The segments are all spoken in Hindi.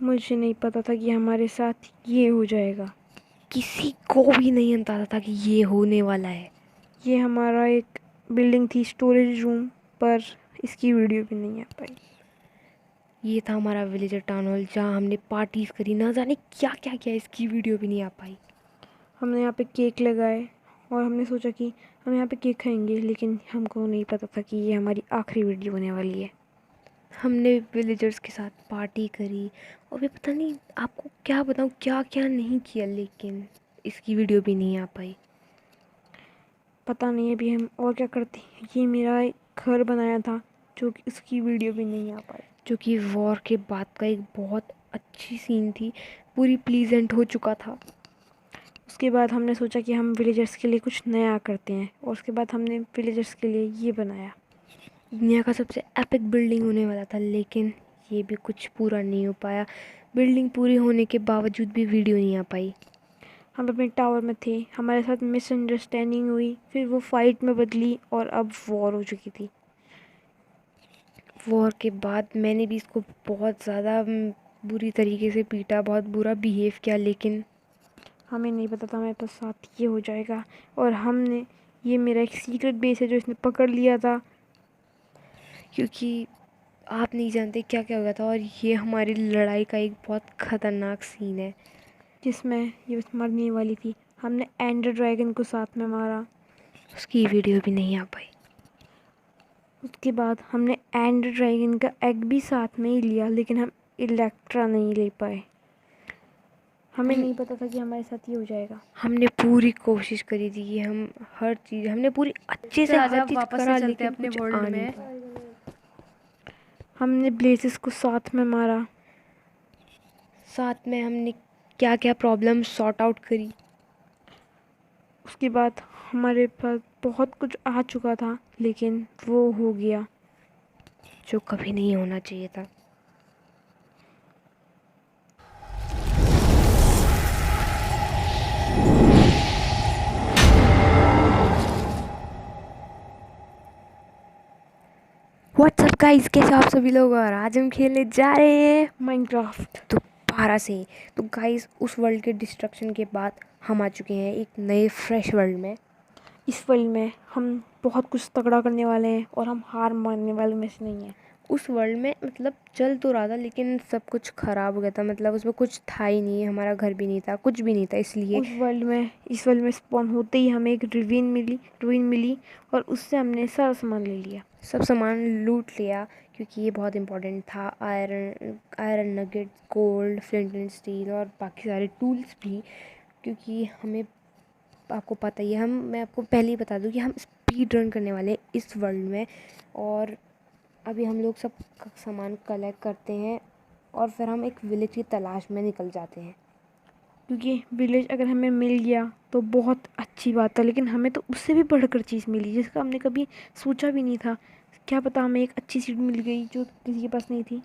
मुझे नहीं पता था कि हमारे साथ ये हो जाएगा। किसी को भी नहीं अंदाजा था कि ये होने वाला है। ये हमारा एक बिल्डिंग थी, स्टोरेज रूम, पर इसकी वीडियो भी नहीं आ पाई। ये था हमारा विलेजर टाउन हॉल जहाँ हमने पार्टीज करी, ना जाने क्या क्या किया, इसकी वीडियो भी नहीं आ पाई। हमने यहाँ पे केक लगाए और हमने सोचा कि हम यहाँ पे केक खाएंगे, लेकिन हमको नहीं पता था कि ये हमारी आखिरी वीडियो होने वाली है। हमने विलेजर्स के साथ पार्टी करी और भी पता नहीं आपको क्या बताऊँ क्या क्या नहीं किया, लेकिन इसकी वीडियो भी नहीं आ पाई। पता नहीं अभी हम और क्या करते हैं। ये मेरा एक घर बनाया था जो कि उसकी वीडियो भी नहीं आ पाई। जो कि वॉर के बाद का एक बहुत अच्छी सीन थी, पूरी प्लीजेंट हो चुका था। उसके बाद हमने सोचा कि हम विलेजर्स के लिए कुछ नया करते हैं, और उसके बाद हमने विलेजर्स के लिए ये बनाया। दुनिया का सबसे एपिक बिल्डिंग होने वाला था, लेकिन ये भी कुछ पूरा नहीं हो पाया। बिल्डिंग पूरी होने के बावजूद भी वीडियो नहीं आ पाई। हम अपने टावर में थे, हमारे साथ मिसअंडरस्टैंडिंग हुई, फिर वो फाइट में बदली और अब वॉर हो चुकी थी। वॉर के बाद मैंने भी इसको बहुत ज़्यादा बुरी तरीके से पीटा, बहुत बुरा बिहेव किया, लेकिन हमें नहीं पता था हमारे साथ ये हो जाएगा। और हमने, ये मेरा एक सीक्रेट बेस है जो इसने पकड़ लिया था। क्योंकि आप नहीं जानते क्या क्या हो गया था, और ये हमारी लड़ाई का एक बहुत ख़तरनाक सीन है जिसमें ये बस मरने वाली थी। हमने एंडर ड्रैगन को साथ में मारा। उसकी वीडियो भी नहीं आ पाई। उसके बाद हमने एंडर ड्रैगन का एग भी साथ में ही लिया, लेकिन हम इलेक्ट्रा नहीं ले पाए। हमें नहीं पता था कि हमारे साथ ये हो जाएगा। हमने पूरी कोशिश करी थी कि हम हर चीज़, हमने पूरी अच्छे से हर चीज़ करा, लेकिन अपने कुछ वर्ल्ड आ नहीं में। पाया। हमने ब्लेसिस को साथ में मारा। साथ में हमने क्या क्या प्रॉब्लम सॉर्ट आउट करी। उसके बाद हमारे पास बहुत कुछ आ चुका था, लेकिन वो हो गया जो कभी नहीं होना चाहिए था। व्हाट्सअप गाइस, कैसे आप सभी लोग, और आज हम खेलने जा रहे हैं माइनक्राफ्ट। दोबारा से। तो गाइस, उस वर्ल्ड के डिस्ट्रक्शन के बाद हम आ चुके हैं एक नए फ्रेश वर्ल्ड में। इस वर्ल्ड में हम बहुत कुछ तगड़ा करने वाले हैं, और हम हार मानने वाले में से नहीं हैं। उस वर्ल्ड में मतलब चल तो रहा था, लेकिन सब कुछ ख़राब हो गया था। मतलब उसमें कुछ था ही नहीं, हमारा घर भी नहीं था, कुछ भी नहीं था, इसलिए इस वर्ल्ड में स्पॉन होते ही हमें एक रुइन मिली, और उससे हमने सारा सामान ले लिया। सब सामान लूट लिया, क्योंकि ये बहुत इंपॉर्टेंट था। Iron nugget, gold, flint and steel और बाकी सारे टूल्स भी, क्योंकि हमें, आपको पता ही है, मैं आपको पहले ही बता दूं कि हम स्पीड रन करने वाले हैं इस वर्ल्ड में। और अभी हम लोग सब सामान कलेक्ट करते हैं और फिर हम एक विलेज की तलाश में निकल जाते हैं। क्योंकि विलेज अगर हमें मिल गया तो बहुत अच्छी बात है, लेकिन हमें तो उससे भी बढ़कर चीज़ मिली जिसका हमने कभी सोचा भी नहीं था। क्या पता हमें एक अच्छी सीट मिल गई जो किसी के पास नहीं थी।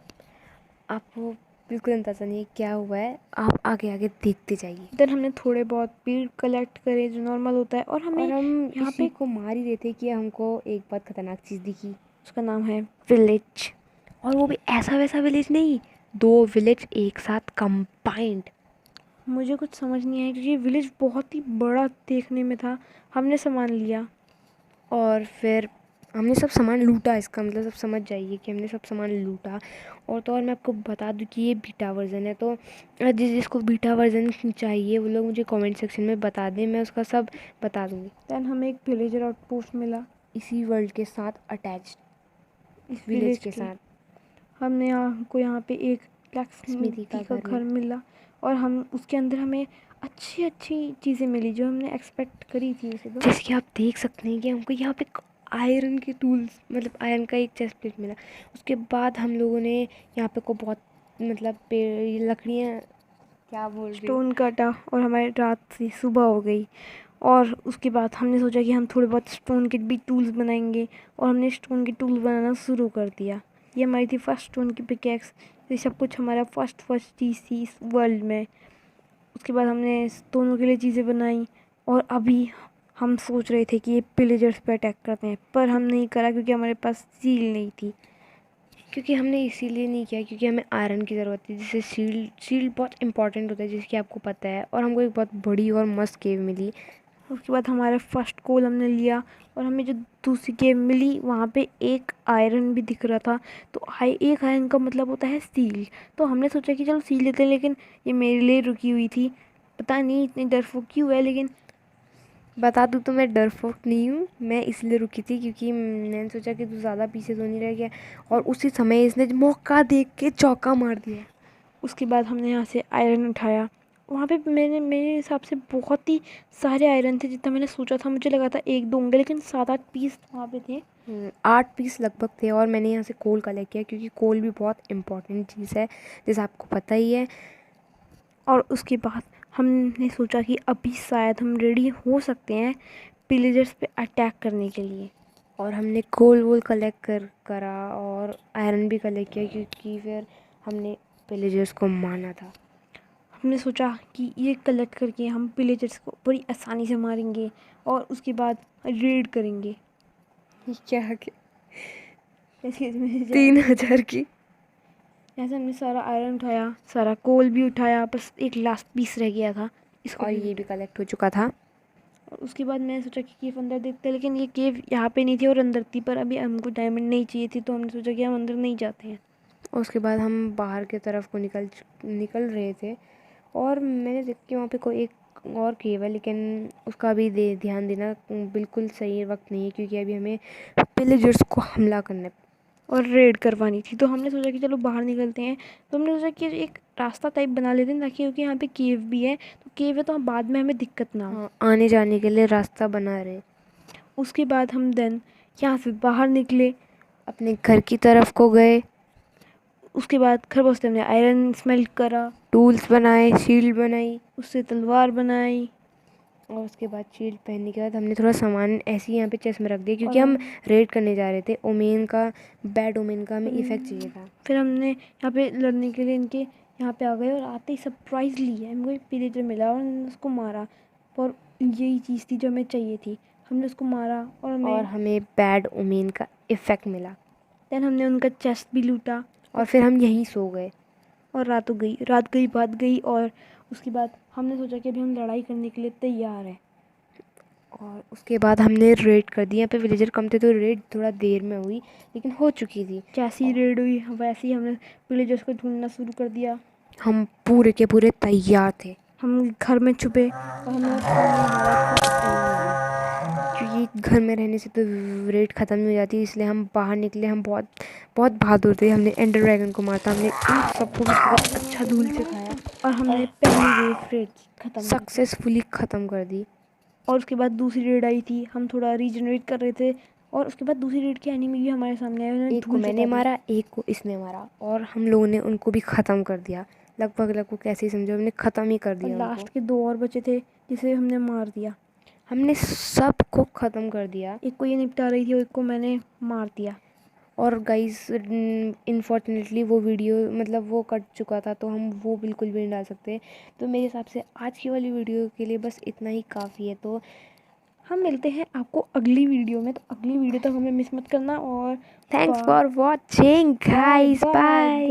आपको बिल्कुल अंदाज़ा नहीं है क्या हुआ है, आप आगे आगे देखते जाइए। देन हमने थोड़े बहुत पेड़ कलेक्ट करे जो नॉर्मल होता है, और हमें और हम यहाँ इसी पे, को मार ही रहे थे कि हमको एक बहुत खतरनाक चीज़ दिखी। उसका नाम है विलेज। और वो भी ऐसा वैसा विलेज नहीं, दो विलेज एक साथ कंबाइंड। मुझे कुछ समझ नहीं आया क्योंकि विलेज बहुत ही बड़ा देखने में था। हमने सामान लिया। और फिर हमने सब सामान लूटा, इसका मतलब सब समझ जाइए कि हमने सब सामान लूटा। और तो और मैं आपको बता दूं कि ये बीटा वर्जन है, तो जिसको बीटा वर्जन चाहिए वो लोग मुझे कमेंट सेक्शन में बता दें, मैं उसका सब बता दूंगी। देन हमें एक विलेजर आउटपोस्ट मिला इसी वर्ल्ड के साथ अटैच्ड, इस विलेज विलेज के के। साथ। हमने यहाँ पे एक स्मिति ब्लैकस्मिथी का का घर घर मिला, और हम उसके अंदर हमें अच्छी अच्छी चीज़ें मिली जो हमने एक्सपेक्ट करी थी उसे। तो जैसे कि आप देख सकते हैं कि हमको यहाँ पे आयरन के टूल्स, मतलब आयरन का एक चेस्ट प्लेट मिला। उसके बाद हम लोगों ने यहाँ पे को बहुत, मतलब पेड़, लकड़ियाँ, क्या बोल रही हूँ, स्टोन काटा, और हमारी रात से सुबह हो गई। और उसके बाद हमने सोचा कि हम थोड़े बहुत स्टोन के भी टूल्स बनाएंगे, और हमने स्टोन के टूल्स बनाना शुरू कर दिया। ये हमारी थी फर्स्ट स्टोन की पिकेक्स। ये सब कुछ हमारा फर्स्ट चीज़ थी इस वर्ल्ड में। उसके बाद हमने दोनों के लिए चीज़ें बनाई, और अभी हम सोच रहे थे कि ये पिलेजर्स पे अटैक करते हैं, पर हम नहीं करा क्योंकि हमारे पास सील नहीं थी। क्योंकि हमने इसीलिए नहीं किया क्योंकि हमें आयरन की ज़रूरत थी, जिससे शील्ड बहुत इंपॉर्टेंट होता है जिसकी आपको पता है। और हमको एक बहुत बड़ी और मस्त केव मिली। उसके बाद हमारा फर्स्ट गोल हमने लिया और हमें जो दूसरी गेम मिली वहाँ पे एक आयरन भी दिख रहा था। तो एक आयरन का मतलब होता है सील। तो हमने सोचा कि चलो सील लेते हैं, लेकिन ये मेरे लिए रुकी हुई थी। पता नहीं इतनी डरपोक क्यों है, लेकिन बता दूँ तो मैं डरपोक नहीं हूँ, मैं इसलिए रुकी थी क्योंकि मैंने सोचा कि तू ज़्यादा पीछे तो नहीं रह गया, और उसी समय इसने मौका देख के चौका मार दिया। उसके बाद हमने यहाँ से आयरन उठाया। वहाँ पे मेरे हिसाब से बहुत ही सारे आयरन थे, जितना मैंने सोचा था। मुझे लगा था एक दो होंगे, लेकिन 7-8 पीस वहाँ पे थे। 8 पीस लगभग थे। और मैंने यहाँ से कोल कलेक्ट किया क्योंकि कोल भी बहुत इंपॉर्टेंट चीज़ है, जैसे आपको पता ही है। और उसके बाद हमने सोचा कि अभी शायद हम रेडी हो सकते हैं पिलेजर्स पे अटैक करने के लिए। और हमने कोल वोल कलेक्ट करा और आयरन भी कलेक्ट किया क्योंकि फिर हमने पिलेजर्स को मारना था। हमने सोचा कि ये कलेक्ट करके हम पिलेजर्स को बड़ी आसानी से मारेंगे और उसके बाद रेड करेंगे। क्या ऐसे 3000 की। ऐसे हमने सारा आयरन उठाया, सारा कोल भी उठाया, बस एक लास्ट पीस रह गया था, इसको और भी ये भी कलेक्ट हो चुका था। और उसके बाद मैंने सोचा कि केव अंदर देखते हैं, लेकिन ये केव यहाँ पे नहीं थी और अंदर थी। पर अभी हमको डायमंड नहीं चाहिए थी, तो हमने सोचा कि हम अंदर नहीं जाते हैं। और उसके बाद हम बाहर की तरफ को निकल रहे थे, और मैंने देखा कि वहाँ पे कोई एक और केव है, लेकिन उसका भी ध्यान देना बिल्कुल सही वक्त नहीं है क्योंकि अभी हमें पिलेजर्स को हमला करना है और रेड करवानी थी। तो हमने सोचा कि चलो बाहर निकलते हैं। तो हमने सोचा कि एक रास्ता टाइप बना लेते हैं, ताकि क्योंकि यहाँ पे केव भी है, तो केव है तो हम बाद में हमें दिक्कत ना हो। हाँ, आने जाने के लिए रास्ता बना रहे। उसके बाद हम देन यहाँ से बाहर निकले, अपने घर की तरफ को गए। उसके बाद खरगोश हमने आयरन स्मेल्ट करा, टूल्स बनाए, शील्ड बनाई, उससे तलवार बनाई। और उसके बाद शील्ड पहनने के बाद हमने थोड़ा सामान ऐसे ही यहाँ पे चेस्ट में रख दिया क्योंकि और हम रेड करने जा रहे थे। ओमेन का, बैड ओमेन का हमें इफेक्ट चाहिए था। फिर हमने यहाँ पे लड़ने के लिए इनके यहाँ पे आ गए और आते ही सरप्राइजली हमको एक पिलेजर मिला और हमने उसको मारा। और यही चीज़ थी जो हमें चाहिए थी। हमने उसको मारा और हमें बैड ओमेन का इफेक्ट मिला। देन हमने उनका चेस्ट भी लूटा और फिर हम यहीं सो गए। और रात गई बात गई। और उसके बाद हमने सोचा कि अभी हम लड़ाई करने के लिए तैयार हैं। और उसके बाद हमने रेड कर दी। यहाँ पे विलेजर कम थे तो रेड थोड़ा देर में हुई, लेकिन हो चुकी थी। जैसी रेड हुई वैसे ही हमने विलेजर्स को ढूंढना शुरू कर दिया। हम पूरे के पूरे तैयार थे। हम घर में छुपे और हमने क्योंकि घर में रहने से तो रेड ख़त्म नहीं हो जाती, इसलिए हम बाहर निकले। हम बहुत बहुत बहादुर थे। हमने एंडर ड्रैगन को मारता, हमने इन सबको भी बहुत अच्छा धूल से खाया और हमने पहली वेव रेड खत्म सक्सेसफुली ख़त्म कर दी। और उसके बाद दूसरी रेड आई थी। हम थोड़ा रीजनरेट कर रहे थे और उसके बाद दूसरी रेड के एनिमी भी हमारे सामने आए। एक को मैंने मारा, एक को इसने मारा, और हम लोगों ने उनको भी ख़त्म कर दिया। लगभग कैसे ही समझो, हमने ख़त्म ही कर दिया। लास्ट के 2 और बचे थे जिसे हमने मार दिया। हमने सबको ख़त्म कर दिया। एक को ये निपटा रही थी और एक को मैंने मार दिया। और गाइस इनफॉर्चुनेटली वो वीडियो मतलब वो कट चुका था, तो हम वो बिल्कुल भी नहीं डाल सकते। तो मेरे हिसाब से आज की वाली वीडियो के लिए बस इतना ही काफ़ी है। तो हम मिलते हैं आपको अगली वीडियो में। तो अगली वीडियो तक हमें मिस मत करना। और thanks for watching guys, bye.